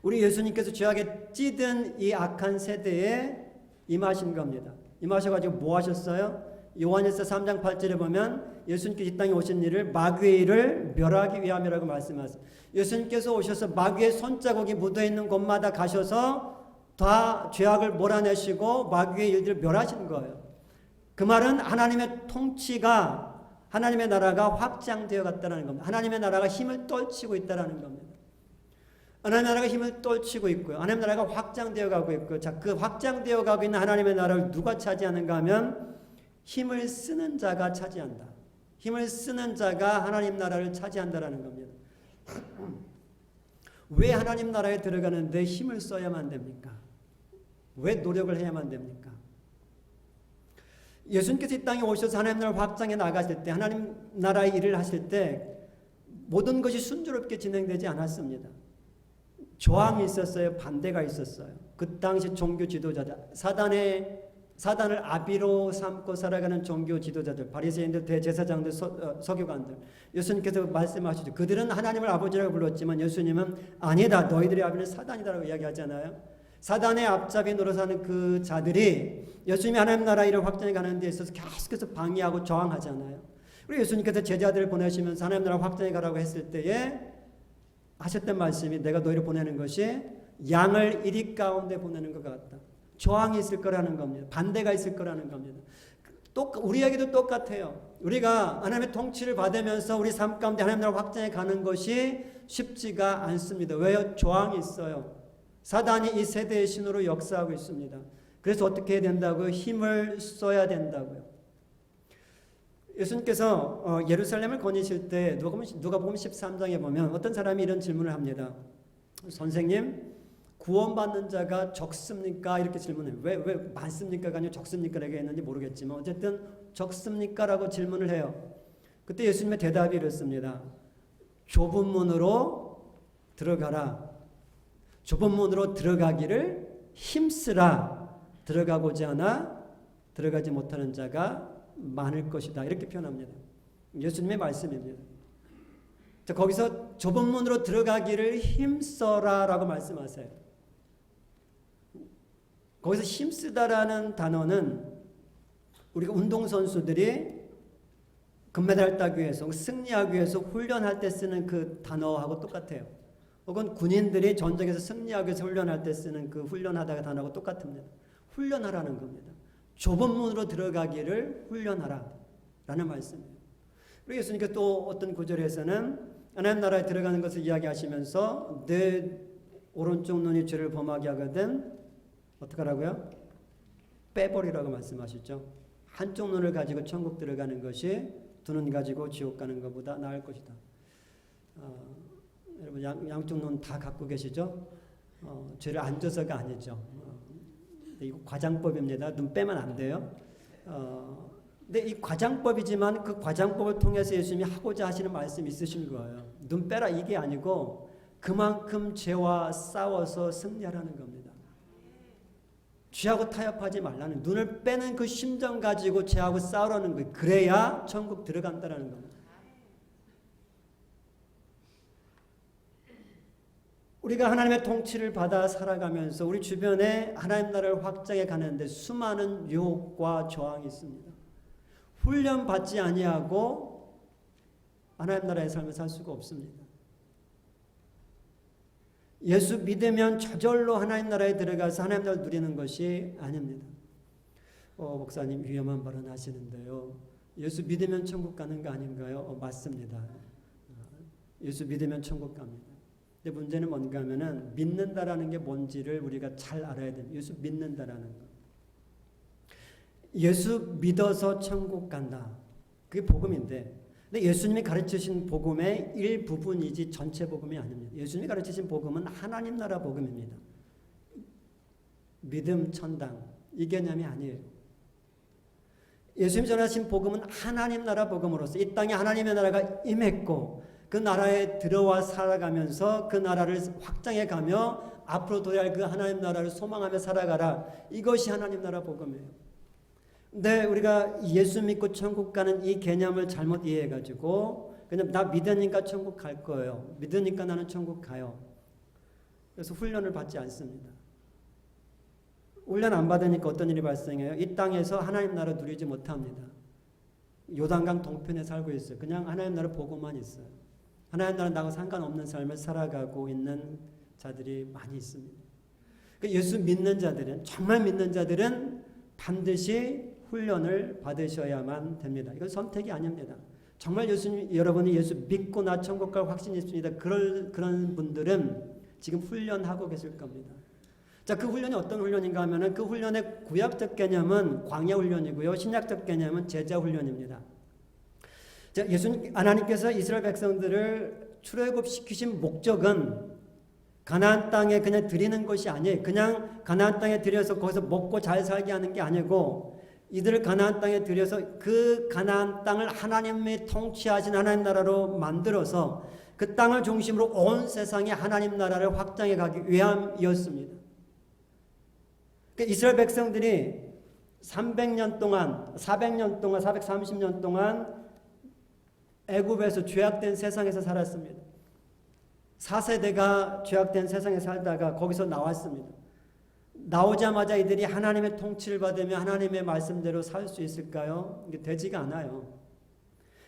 우리 예수님께서 죄악에 찌든 이 악한 세대에 임하신 겁니다. 임하셔가지고 뭐 하셨어요? 요한일서 3장 8절에 보면 예수님께서 이 땅에 오신 일을 마귀의 일을 멸하기 위함이라고 말씀하세요. 예수님께서 오셔서 마귀의 손자국이 묻어있는 곳마다 가셔서 다 죄악을 몰아내시고 마귀의 일들을 멸하신 거예요. 그 말은 하나님의 통치가 하나님의 나라가 확장되어 갔다는 겁니다. 하나님의 나라가 힘을 떨치고 있다는 겁니다. 하나님의 나라가 힘을 떨치고 있고요. 하나님의 나라가 확장되어 가고 있고요. 자, 그 확장되어 가고 있는 하나님의 나라를 누가 차지하는가 하면 힘을 쓰는 자가 차지한다. 힘을 쓰는 자가 하나님 나라를 차지한다라는 겁니다. 왜 하나님 나라에 들어가는데 힘을 써야만 됩니까? 왜 노력을 해야만 됩니까? 예수님께서 이 땅에 오셔서 하나님 나라를 확장해 나가실 때 하나님 나라의 일을 하실 때 모든 것이 순조롭게 진행되지 않았습니다. 저항이 있었어요. 반대가 있었어요. 그 당시 종교 지도자들 사단을 아비로 삼고 살아가는 종교 지도자들, 바리새인들, 대제사장들, 서기관들. 예수님께서 말씀하시죠. 그들은 하나님을 아버지라고 불렀지만 예수님은 아니다. 너희들의 아비는 사단이다라고 이야기하잖아요. 사단의 앞잡이 노릇하는 그 자들이 예수님이 하나님 나라 일을 확장해 가는 데 있어서 계속해서 방해하고 저항하잖아요. 그리고 예수님께서 제자들을 보내시면서 하나님 나라 확장해 가라고 했을 때에 하셨던 말씀이 내가 너희를 보내는 것이 양을 이리 가운데 보내는 것 같다. 저항이 있을 거라는 겁니다. 반대가 있을 거라는 겁니다. 우리에게도 똑같아요. 우리가 하나님의 통치를 받으면서 우리 삶 가운데 하나님 나라 확장해 가는 것이 쉽지가 않습니다. 왜요? 저항이 있어요. 사단이 이 세대의 신으로 역사하고 있습니다. 그래서 어떻게 해야 된다고요? 힘을 써야 된다고요. 예수님께서 예루살렘을 거니실 때 누가복음 13장에 보면 어떤 사람이 이런 질문을 합니다. 선생님, 구원받는 자가 적습니까? 이렇게 질문해요. 왜 많습니까가 아니라 적습니까라고 했는지 모르겠지만 어쨌든 적습니까라고 질문을 해요. 그때 예수님의 대답이 이렇습니다. 좁은 문으로 들어가라. 좁은 문으로 들어가기를 힘쓰라. 들어가고자 하나 들어가지 못하는 자가 많을 것이다. 이렇게 표현합니다. 예수님의 말씀입니다. 자, 거기서 좁은 문으로 들어가기를 힘써라라고 말씀하세요. 거기서 힘쓰다라는 단어는 우리가 운동선수들이 금메달 따기 위해서 승리하기 위해서 훈련할 때 쓰는 그 단어하고 똑같아요. 혹은 군인들이 전쟁에서 승리하기 위해서 훈련할 때 쓰는 그 훈련하다가 단어하고 똑같습니다. 훈련하라는 겁니다. 좁은 문으로 들어가기를 훈련하라 라는 말씀이에요. 그리고 예수님께서 또 어떤 구절에서는 하나님 나라에 들어가는 것을 이야기하시면서 내 오른쪽 눈이 죄를 범하게 하거든 어떻게 하라고요? 빼버리라고 말씀하시죠. 한쪽 눈을 가지고 천국 들어가는 것이 두 눈 가지고 지옥 가는 것보다 나을 것이다. 여러분 양쪽 눈 다 갖고 계시죠? 죄를 안 져서가 아니죠. 이거 과장법입니다. 눈 빼면 안 돼요. 근데 이 과장법이지만 그 과장법을 통해서 예수님이 하고자 하시는 말씀이 있으신 거예요. 눈 빼라 이게 아니고 그만큼 죄와 싸워서 승리하라는 겁니다. 죄하고 타협하지 말라는, 눈을 빼는 그 심정 가지고 죄하고 싸우라는 거예요. 그래야 천국 들어간다는 겁니다. 우리가 하나님의 통치를 받아 살아가면서 우리 주변에 하나님 나라를 확장해 가는데 수많은 유혹과 저항이 있습니다. 훈련받지 아니하고 하나님 나라의 삶을 살 수가 없습니다. 예수 믿으면 저절로 하나님 나라에 들어가서 하나님 나라를 누리는 것이 아닙니다. 목사님 위험한 발언 하시는데요. 예수 믿으면 천국 가는 거 아닌가요? 맞습니다. 예수 믿으면 천국 갑니다. 근데 문제는 뭔가 하면은 믿는다라는 게 뭔지를 우리가 잘 알아야 됩니다. 예수 믿는다라는 거. 예수 믿어서 천국 간다. 그게 복음인데 근데 예수님이 가르치신 복음의 일부분이지 전체 복음이 아닙니다. 예수님이 가르치신 복음은 하나님 나라 복음입니다. 믿음 천당 이 개념이 아니에요. 예수님이 전하신 복음은 하나님 나라 복음으로서 이 땅에 하나님의 나라가 임했고 그 나라에 들어와 살아가면서 그 나라를 확장해 가며 앞으로 도래할 그 하나님 나라를 소망하며 살아가라. 이것이 하나님 나라 복음이에요. 근데 우리가 예수 믿고 천국 가는 이 개념을 잘못 이해해가지고 그냥 나 믿으니까 천국 갈 거예요. 믿으니까 나는 천국 가요. 그래서 훈련을 받지 않습니다. 훈련 안 받으니까 어떤 일이 발생해요? 이 땅에서 하나님 나라 누리지 못합니다. 요단강 동편에 살고 있어요. 그냥 하나님 나라 보고만 있어요. 하나님 나라 나하고 상관없는 삶을 살아가고 있는 자들이 많이 있습니다. 예수 믿는 자들은 정말 믿는 자들은 반드시 훈련을 받으셔야만 됩니다. 이건 선택이 아닙니다. 정말 여러분이 예수 믿고 나 천국 갈 확신이 있습니다. 그런 분들은 지금 훈련하고 계실 겁니다. 자, 그 훈련이 어떤 훈련인가 하면은 그 훈련의 구약적 개념은 광야 훈련이고요. 신약적 개념은 제자 훈련입니다. 자, 하나님께서 이스라엘 백성들을 출애굽시키신 목적은 가나안 땅에 그냥 드리는 것이 아니에요. 그냥 가나안 땅에 들여서 거기서 먹고 잘 살게 하는 게 아니고 이들을 가나안 땅에 들여서 그 가나안 땅을 하나님이 통치하신 하나님 나라로 만들어서 그 땅을 중심으로 온 세상에 하나님 나라를 확장해 가기 위함이었습니다. 그러니까 이스라엘 백성들이 300년 동안 430년 동안 애굽에서 죄악된 세상에서 살았습니다. 4세대가 죄악된 세상에 살다가 거기서 나왔습니다. 나오자마자 이들이 하나님의 통치를 받으며 하나님의 말씀대로 살 수 있을까요? 이게 되지가 않아요.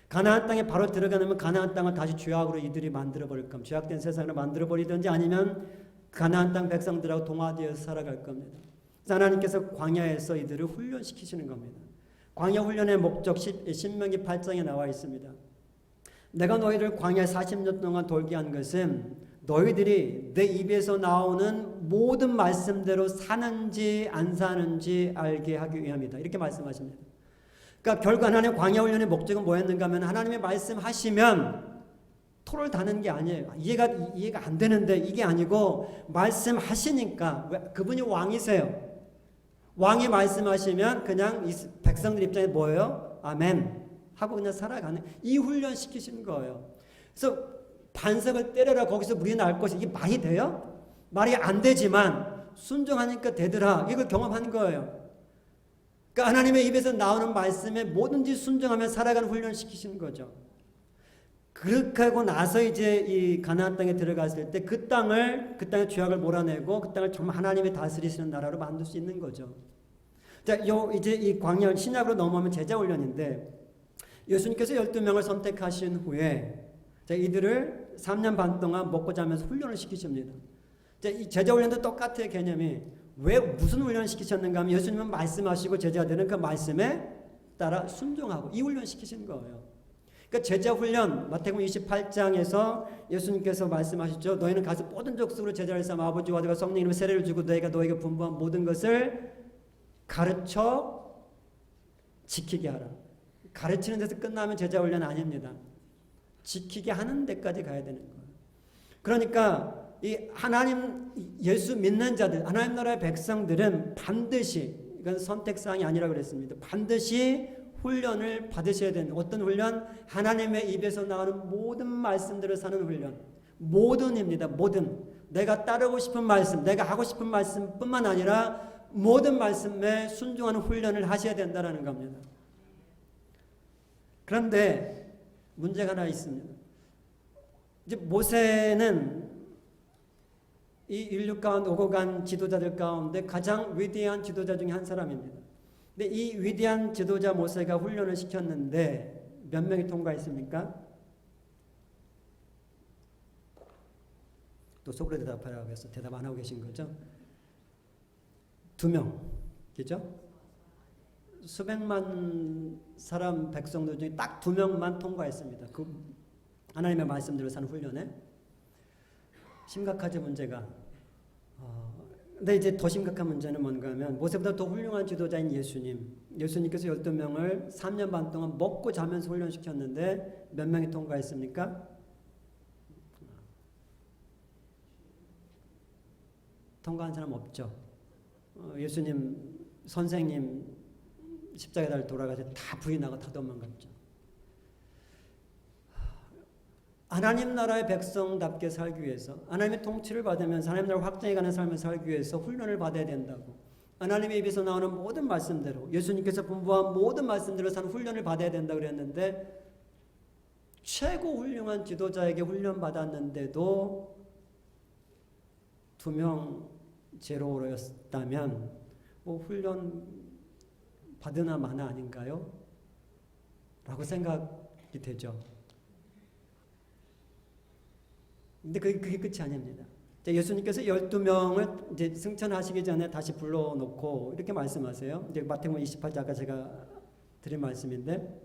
가나안 땅에 바로 들어가면 가나안 땅을 다시 죄악으로 이들이 만들어버릴 겁니다. 죄악된 세상으로 만들어버리든지 아니면 가나안 땅 백성들하고 동화되어서 살아갈 겁니다. 그래서 하나님께서 광야에서 이들을 훈련시키시는 겁니다. 광야 훈련의 목적 신명기 8장에 나와 있습니다. 내가 너희를 광야에 40년 동안 돌게 한 것은 너희들이 내 입에서 나오는 모든 말씀대로 사는지 안 사는지 알게 하기 위함이다. 이렇게 말씀하십니다. 그러니까 결국 하나님의 광야 훈련의 목적은 뭐였는가 하면 하나님의 말씀하시면 토를 다는 게 아니에요. 이해가 안 되는데 이게 아니고 말씀하시니까 그분이 왕이세요. 왕이 말씀하시면 그냥 백성들 입장에 뭐예요? 아멘 하고 그냥 살아가는 이 훈련 시키신 거예요. 그래서 반석을 때려라 거기서 물이 날 것이 이게 말이 돼요? 말이 안 되지만 순종하니까 되더라. 이걸 경험한 거예요. 그러니까 하나님의 입에서 나오는 말씀에 뭐든지 순종하며 살아가는 훈련을 시키시는 거죠. 그렇게 하고 나서 이제 이 가나안 땅에 들어갔을 때 그 땅의 죄악을 몰아내고 그 땅을 정말 하나님이 다스리시는 나라로 만들 수 있는 거죠. 자, 이제 이 광야 신약으로 넘어오면 제자 훈련인데 예수님께서 12명을 선택하신 후에 자, 이들을 3년 반 동안 먹고 자면서 훈련을 시키십니다. 자, 이 제자 훈련도 똑같아요. 개념이 왜 무슨 훈련을 시키셨는가 하면 예수님은 말씀하시고 제자들은 그 말씀에 따라 순종하고 이 훈련 시키신 거예요. 그러니까 제자 훈련 마태복음 28장에서 예수님께서 말씀하시죠. 너희는 가서 모든 족속으로 제자를 삼아 아버지와 아들과 성령 이름의 세례를 주고 너희가 너희에게 분부한 모든 것을 가르쳐 지키게 하라. 가르치는 데서 끝나면 제자 훈련 아닙니다. 지키게 하는 데까지 가야 되는 거예요. 그러니까 이 하나님 예수 믿는 자들 하나님 나라의 백성들은 반드시 이건 선택사항이 아니라 그랬습니다. 반드시 훈련을 받으셔야 되는 어떤 훈련? 하나님의 입에서 나오는 모든 말씀들을 사는 훈련. 모든입니다. 모든. 내가 따르고 싶은 말씀, 내가 하고 싶은 말씀뿐만 아니라 모든 말씀에 순종하는 훈련을 하셔야 된다는 겁니다. 그런데 문제가 하나 있습니다. 이제 모세는 이 인류 가운데 오고 간 지도자들 가운데 가장 위대한 지도자 중에 한 사람입니다. 근데 이 위대한 지도자 모세가 훈련을 시켰는데 몇 명이 통과했습니까? 또 속으로 대답하라고 해서 대답 안 하고 계신 거죠? 2명, 그죠? 수백만 사람 백성들 중에 딱 2명만 통과했습니다. 그 하나님의 말씀대로 사는 훈련에 심각하죠 문제가. 근데 이제 더 심각한 문제는 뭔가 하면 모세보다 더 훌륭한 지도자인 예수님께서 12명을 3년 반 동안 먹고 자면서 훈련시켰는데 몇 명이 통과했습니까? 통과한 사람 없죠. 예수님 선생님 십자가에 달려 돌아가서 다 부인하고 다 도망갔죠. 하나님 나라의 백성답게 살기 위해서 하나님의 통치를 받으면서 하나님 나라 확장해가는 삶을 살기 위해서 훈련을 받아야 된다고. 하나님의 입에서 나오는 모든 말씀대로 예수님께서 분부한 모든 말씀대로 사는 훈련을 받아야 된다고 그랬는데 최고 훌륭한 지도자에게 훈련 받았는데도 2명 제로였다면 뭐 훈련 받으나 마나 아닌가요? 라고 생각이 되죠. 근데 그게 끝이 아닙니다. 예수님께서 12명을 이제 승천하시기 전에 다시 불러놓고 이렇게 말씀하세요. 이제 마태복음 28장 아까 제가 드린 말씀인데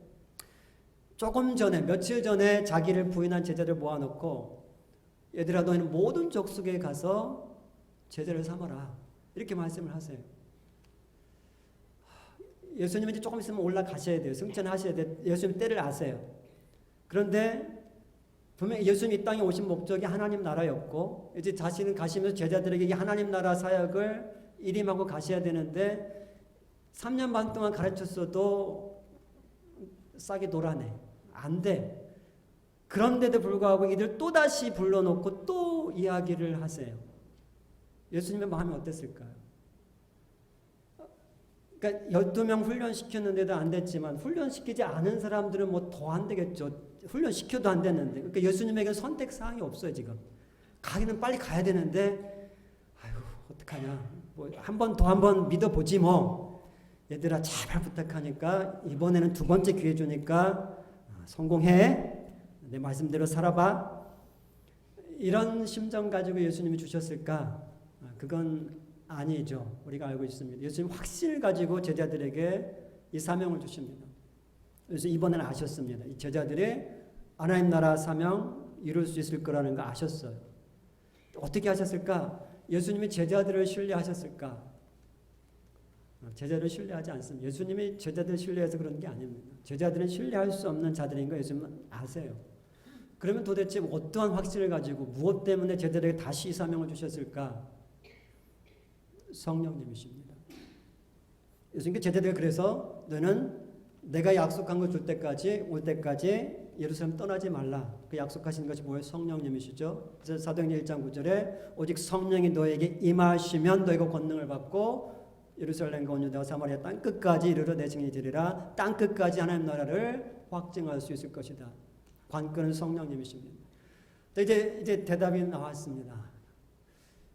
조금 전에 며칠 전에 자기를 부인한 제자들 모아놓고 얘들아 너희는 모든 족속에 가서 제자를 삼아라 이렇게 말씀을 하세요. 예수님은 이제 조금 있으면 올라가셔야 돼요. 승천하셔야 돼요. 예수님 때를 아세요. 그런데 분명히 예수님이 이 땅에 오신 목적이 하나님 나라였고 이제 자신은 가시면서 제자들에게 이 하나님 나라 사역을 일임하고 가셔야 되는데 3년 반 동안 가르쳤어도 싸게 놀아내. 안 돼. 그런데도 불구하고 이들 또다시 불러놓고 또 이야기를 하세요. 예수님의 마음이 어땠을까요? 그러니까 12명 훈련시켰는데도 안 됐지만 훈련시키지 않은 사람들은 뭐 더 안 되겠죠. 훈련시켜도 안 됐는데. 그러니까 예수님에게는 선택사항이 없어요 지금. 가기는 빨리 가야 되는데 아이고 어떡하냐. 뭐 한 번 믿어보지 뭐. 얘들아 제발 부탁하니까 이번에는 2번째 기회 주니까 성공해. 내 말씀대로 살아봐. 이런 심정 가지고 예수님이 주셨을까? 그건 아니죠. 우리가 알고 있습니다. 예수님 확신을 가지고 제자들에게 이 사명을 주십니다. 그래서 이번에는 아셨습니다. 이 제자들이 하나님 나라 사명 이룰 수 있을 거라는 거 아셨어요. 어떻게 하셨을까? 예수님이 제자들을 신뢰하셨을까? 제자들을 신뢰하지 않습니다. 예수님이 제자들을 신뢰해서 그런 게 아닙니다. 제자들은 신뢰할 수 없는 자들인 거 예수님은 아세요. 그러면 도대체 어떠한 확신을 가지고 무엇 때문에 제자들에게 다시 이 사명을 주셨을까? 성령님이십니다. 예수님께 제자들 그래서 너는 내가 약속한 걸 줄 때까지 올 때까지 예루살렘 떠나지 말라. 그 약속하신 것이 뭐예요? 성령님이시죠. 그래서 사도행전 1장 9절에 오직 성령이 너에게 임하시면 너희가 권능을 받고 예루살렘과 온 유대와 사마리아 땅 끝까지 이르러 내 증인이 되리라. 땅 끝까지 하나님 나라를 확증할 수 있을 것이다. 관건은 성령님이십니다. 이제 대답이 나왔습니다.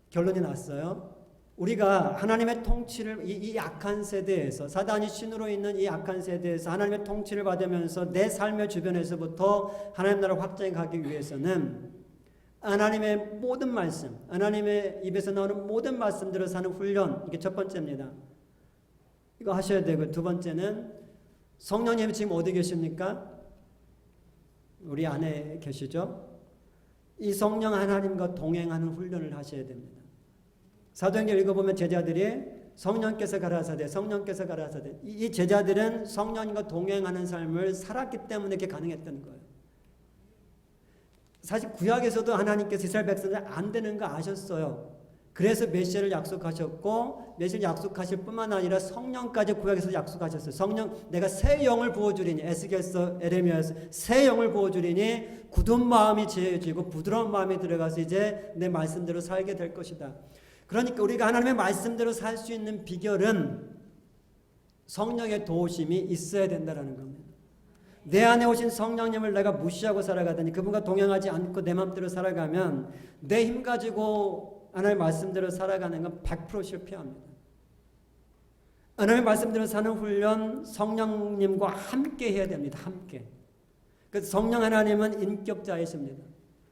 결론이 났어요. 우리가 하나님의 통치를 이 악한 세대에서 사단이 신으로 있는 이 악한 세대에서 하나님의 통치를 받으면서 내 삶의 주변에서부터 하나님 나라 확장해 가기 위해서는 하나님의 모든 말씀, 하나님의 입에서 나오는 모든 말씀대로 사는 훈련, 이게 첫 번째입니다. 이거 하셔야 되고, 두 번째는 성령님이 지금 어디 계십니까? 우리 안에 계시죠? 이 성령 하나님과 동행하는 훈련을 하셔야 됩니다. 사도행전 읽어보면 제자들이 성령께서 가라사대, 성령께서 가라사대, 이 제자들은 성령님과 동행하는 삶을 살았기 때문에 이렇게 가능했던 거예요. 사실 구약에서도 하나님께서 이스라엘 백성들 안 되는 거 아셨어요. 그래서 메시아를 약속하셨고, 메시아를 약속하실 뿐만 아니라 성령까지 구약에서 약속하셨어요. 성령, 내가 새 영을 부어주리니, 에스겔서, 에레미야에서 새 영을 부어주리니 굳은 마음이 지어지고 부드러운 마음이 들어가서 이제 내 말씀대로 살게 될 것이다. 그러니까 우리가 하나님의 말씀대로 살 수 있는 비결은 성령의 도우심이 있어야 된다는 겁니다. 내 안에 오신 성령님을 내가 무시하고 살아가더니 그분과 동행하지 않고 내 마음대로 살아가면 내 힘 가지고 하나님의 말씀대로 살아가는 건 100% 실패합니다. 하나님의 말씀대로 사는 훈련 성령님과 함께 해야 됩니다. 함께. 그래서 성령 하나님은 인격자이십니다.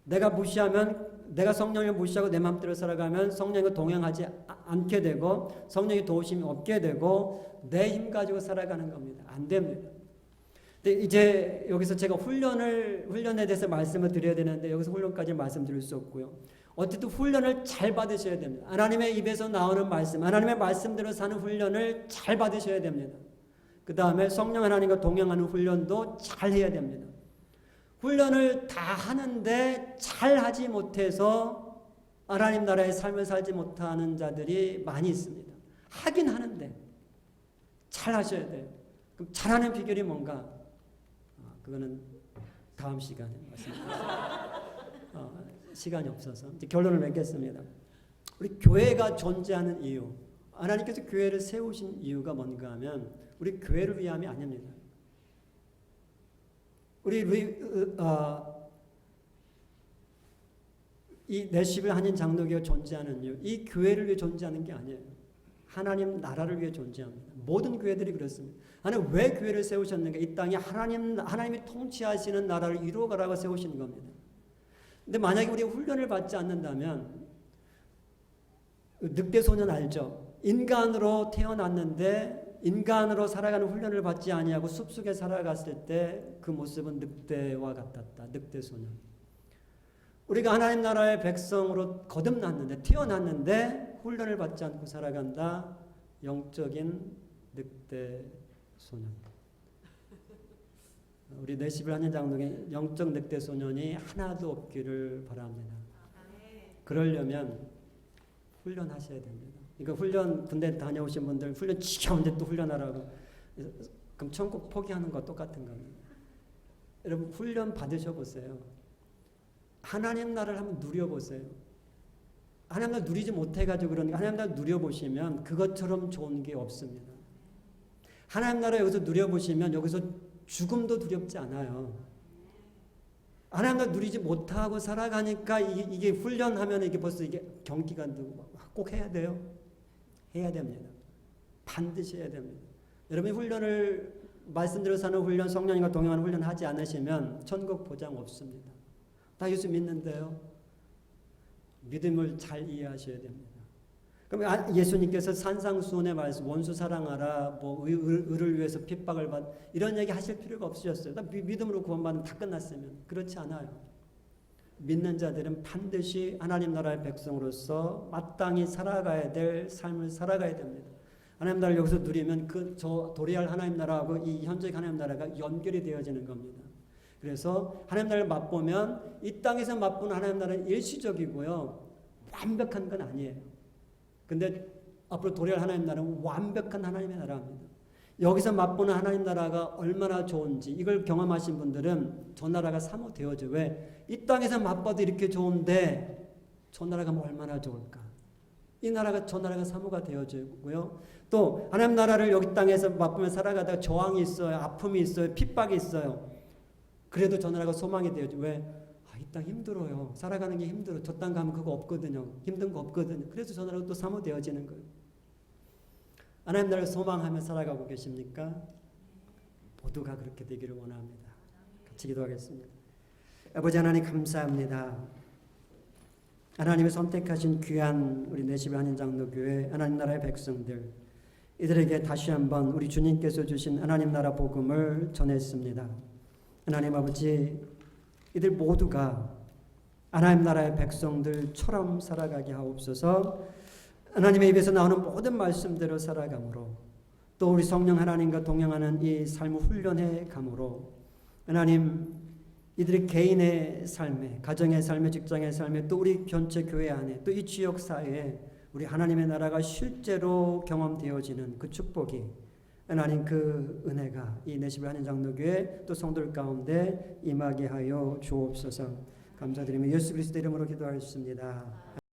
내가 무시하면, 내가 성령을 무시하고 내 마음대로 살아가면 성령과 동행하지 않게 되고 성령의 도우심이 없게 되고 내 힘 가지고 살아가는 겁니다. 안 됩니다. 근데 이제 여기서 제가 훈련에 대해서 말씀을 드려야 되는데 여기서 훈련까지 말씀드릴 수 없고요. 어쨌든 훈련을 잘 받으셔야 됩니다. 하나님의 입에서 나오는 말씀, 하나님의 말씀대로 사는 훈련을 잘 받으셔야 됩니다. 그 다음에 성령 하나님과 동행하는 훈련도 잘 해야 됩니다. 훈련을 다 하는데 잘 하지 못해서 하나님 나라의 삶을 살지 못하는 자들이 많이 있습니다. 하긴 하는데 잘 하셔야 돼요. 그럼 잘하는 비결이 뭔가? 그거는 다음 시간에 말씀드리겠습니다. 시간이 없어서 이제 결론을 맺겠습니다. 우리 교회가 존재하는 이유, 하나님께서 교회를 세우신 이유가 뭔가 하면 우리 교회를 위함이 아닙니다. 이 내시빌 한인 장로교가 존재하는 이유, 이 교회를 위해 존재하는 게 아니에요. 하나님 나라를 위해 존재합니다. 모든 교회들이 그렇습니다. 하나님 왜 교회를 세우셨는가? 이 땅에 하나님이 통치하시는 나라를 이루어가라고 세우시는 겁니다. 근데 만약에 우리가 훈련을 받지 않는다면, 늑대 소년 알죠? 인간으로 태어났는데 인간으로 살아가는 훈련을 받지 아니하고 숲속에 살아갔을 때 그 모습은 늑대와 같았다. 늑대 소년. 우리가 하나님 나라의 백성으로 거듭났는데, 태어났는데 훈련을 받지 않고 살아간다. 영적인 늑대 소년. 우리 내시빌 한인 장로교회 영적 늑대 소년이 하나도 없기를 바랍니다. 그러려면 훈련하셔야 됩니다. 그러니까 훈련, 군대 다녀오신 분들 훈련 지겨운데 또 훈련하라고. 그럼 천국 포기하는 거 똑같은 겁니다. 여러분 훈련 받으셔 보세요. 하나님 나라를 한번 누려보세요. 하나님 나라 누리지 못해가지고 그러니까 하나님 나라 누려보시면 그것처럼 좋은 게 없습니다. 하나님 나라 여기서 누려보시면 여기서 죽음도 두렵지 않아요. 하나님 나라 누리지 못하고 살아가니까 이게 훈련하면 이게 벌써 이게 경기가 꼭 해야 돼요. 해야 됩니다. 반드시 해야 됩니다. 여러분이 훈련을 말씀대로 사는 훈련, 성령님과 동행하는 훈련 하지 않으시면 천국 보장 없습니다. 다 예수 믿는데요. 믿음을 잘 이해하셔야 됩니다. 그럼 예수님께서 산상수훈의 말씀, 원수 사랑하라, 뭐 의를 위해서 핍박을 받, 이런 얘기 하실 필요가 없으셨어요. 믿음으로 구원받으면 다 끝났으면. 그렇지 않아요. 믿는 자들은 반드시 하나님 나라의 백성으로서 마땅히 살아가야 될 삶을 살아가야 됩니다. 하나님 나라를 여기서 누리면 저 도래할 하나님 나라하고 이 현재의 하나님 나라가 연결이 되어지는 겁니다. 그래서 하나님 나라를 맛보면 이 땅에서 맛보는 하나님 나라는 일시적이고요. 완벽한 건 아니에요. 근데 앞으로 도래할 하나님 나라는 완벽한 하나님의 나라입니다. 여기서 맛보는 하나님 나라가 얼마나 좋은지 이걸 경험하신 분들은 저 나라가 사모 되어져. 왜? 이 땅에서 맛봐도 이렇게 좋은데 저 나라가 뭐 얼마나 좋을까? 이 나라가 저 나라가 사모가 되어지고요. 또 하나님 나라를 여기 땅에서 맛보며 살아가다가 저항이 있어요. 아픔이 있어요. 핍박이 있어요. 그래도 저 나라가 소망이 되어져. 왜? 이 땅 힘들어요. 살아가는 게 힘들어. 저 땅 가면 그거 없거든요. 힘든 거 없거든요. 그래서 저 나라가 또 사모되어지는 거예요. 하나님 나라를 소망하며 살아가고 계십니까? 모두가 그렇게 되기를 원합니다. 같이 기도하겠습니다. 아버지 하나님 감사합니다. 하나님의 선택하신 귀한 우리 내시배 한인장로교회 하나님 나라의 백성들 이들에게 다시 한번 우리 주님께서 주신 하나님 나라 복음을 전했습니다. 하나님 아버지, 이들 모두가 하나님 나라의 백성들처럼 살아가게 하옵소서. 하나님의 입에서 나오는 모든 말씀대로 살아감으로 또 우리 성령 하나님과 동행하는 이 삶을 훈련해 감으로 하나님 이들의 개인의 삶에, 가정의 삶에, 직장의 삶에, 또 우리 전체 교회 안에, 또 이 지역 사회에 우리 하나님의 나라가 실제로 경험되어지는 그 축복이, 하나님 그 은혜가 이 내시배 한인장로교회 또 성도들 가운데 임하게 하여 주옵소서. 감사드리며 예수 그리스도 이름으로 기도하였습니다.